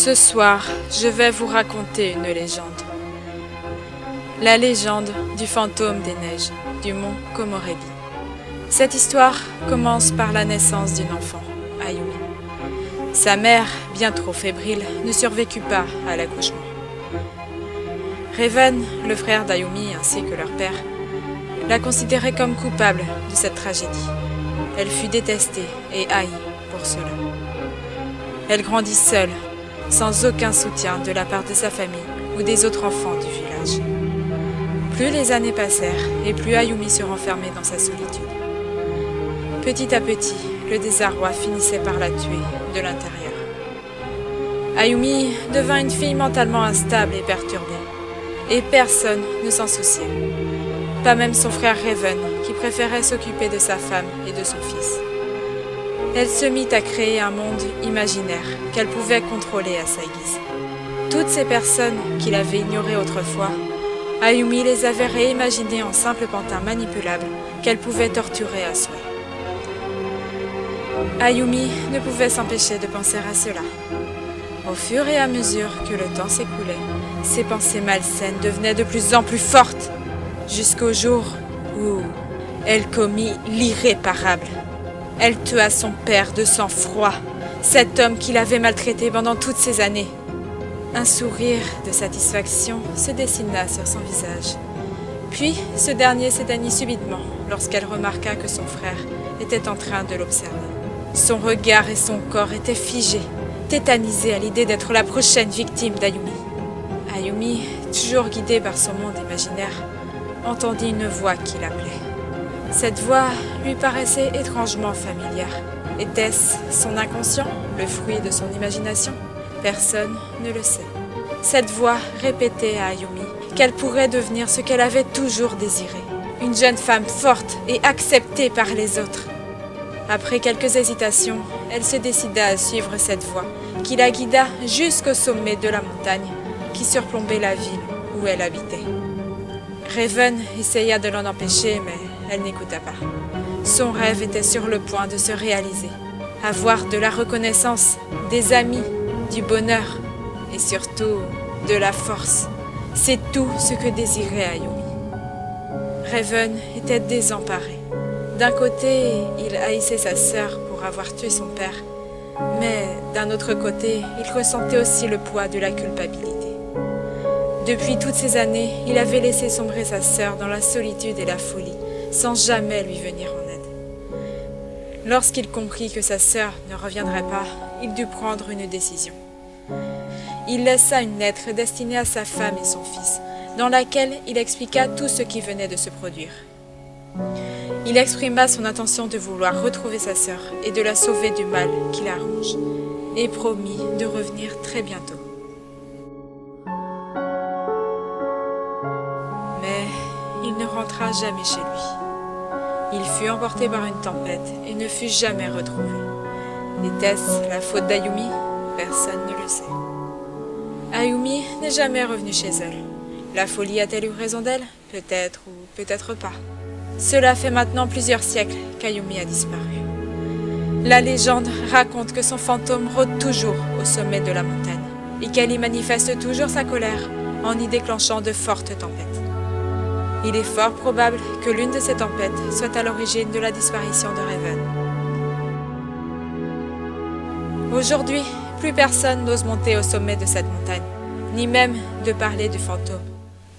Ce soir, je vais vous raconter une légende. La légende du fantôme des neiges, du mont Komorebi. Cette histoire commence par la naissance d'une enfant, Ayumi. Sa mère, bien trop fébrile, ne survécut pas à l'accouchement. Raven, le frère d'Ayumi ainsi que leur père, la considérait comme coupable de cette tragédie. Elle fut détestée et haïe pour cela. Elle grandit seule, sans aucun soutien de la part de sa famille ou des autres enfants du village. Plus les années passèrent et plus Ayumi se renfermait dans sa solitude. Petit à petit, le désarroi finissait par la tuer de l'intérieur. Ayumi devint une fille mentalement instable et perturbée, et personne ne s'en souciait. Pas même son frère Raven, qui préférait s'occuper de sa femme et de son fils. Elle se mit à créer un monde imaginaire qu'elle pouvait contrôler à sa guise. Toutes ces personnes qu'il avait ignorées autrefois, Ayumi les avait réimaginées en simples pantins manipulables qu'elle pouvait torturer à souhait. Ayumi ne pouvait s'empêcher de penser à cela. Au fur et à mesure que le temps s'écoulait, ses pensées malsaines devenaient de plus en plus fortes, jusqu'au jour où elle commit l'irréparable. Elle tua son père de sang-froid, cet homme qui l'avait maltraité pendant toutes ces années. Un sourire de satisfaction se dessina sur son visage. Puis, ce dernier s'éteignit subitement lorsqu'elle remarqua que son frère était en train de l'observer. Son regard et son corps étaient figés, tétanisés à l'idée d'être la prochaine victime d'Ayumi. Ayumi, toujours guidée par son monde imaginaire, entendit une voix qui l'appelait. Cette voix lui paraissait étrangement familière. Était-ce son inconscient, le fruit de son imagination? Personne ne le sait. Cette voix répétait à Ayumi qu'elle pourrait devenir ce qu'elle avait toujours désiré, une jeune femme forte et acceptée par les autres. Après quelques hésitations, elle se décida à suivre cette voie, qui la guida jusqu'au sommet de la montagne, qui surplombait la ville où elle habitait. Raven essaya de l'en empêcher, mais elle n'écouta pas. Son rêve était sur le point de se réaliser. Avoir de la reconnaissance, des amis, du bonheur et surtout de la force. C'est tout ce que désirait Ayumi. Raven était désemparé. D'un côté, il haïssait sa sœur pour avoir tué son père, mais d'un autre côté, il ressentait aussi le poids de la culpabilité. Depuis toutes ces années, il avait laissé sombrer sa sœur dans la solitude et la folie, sans jamais lui venir en aide. Lorsqu'il comprit que sa sœur ne reviendrait pas, il dut prendre une décision. Il laissa une lettre destinée à sa femme et son fils, dans laquelle il expliqua tout ce qui venait de se produire. Il exprima son intention de vouloir retrouver sa sœur et de la sauver du mal qui la ronge, et promit de revenir très bientôt. Mais il ne rentra jamais chez lui. Il fut emporté par une tempête et ne fut jamais retrouvé. Était-ce la faute d'Ayumi? Personne ne le sait. Ayumi n'est jamais revenue chez elle. La folie a-t-elle eu raison d'elle? Peut-être ou peut-être pas. Cela fait maintenant plusieurs siècles qu'Ayumi a disparu. La légende raconte que son fantôme rôde toujours au sommet de la montagne et qu'elle y manifeste toujours sa colère en y déclenchant de fortes tempêtes. Il est fort probable que l'une de ces tempêtes soit à l'origine de la disparition de Raven. Aujourd'hui, plus personne n'ose monter au sommet de cette montagne, ni même de parler du fantôme,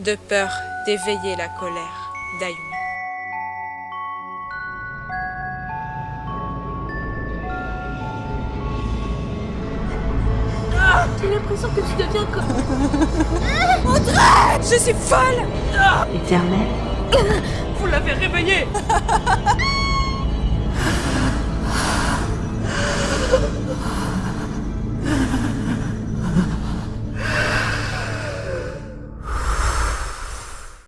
de peur d'éveiller la colère d'Ayumi. J'ai l'impression que tu deviens comme... Audrey! Je suis folle! Éternel, Vous l'avez réveillé!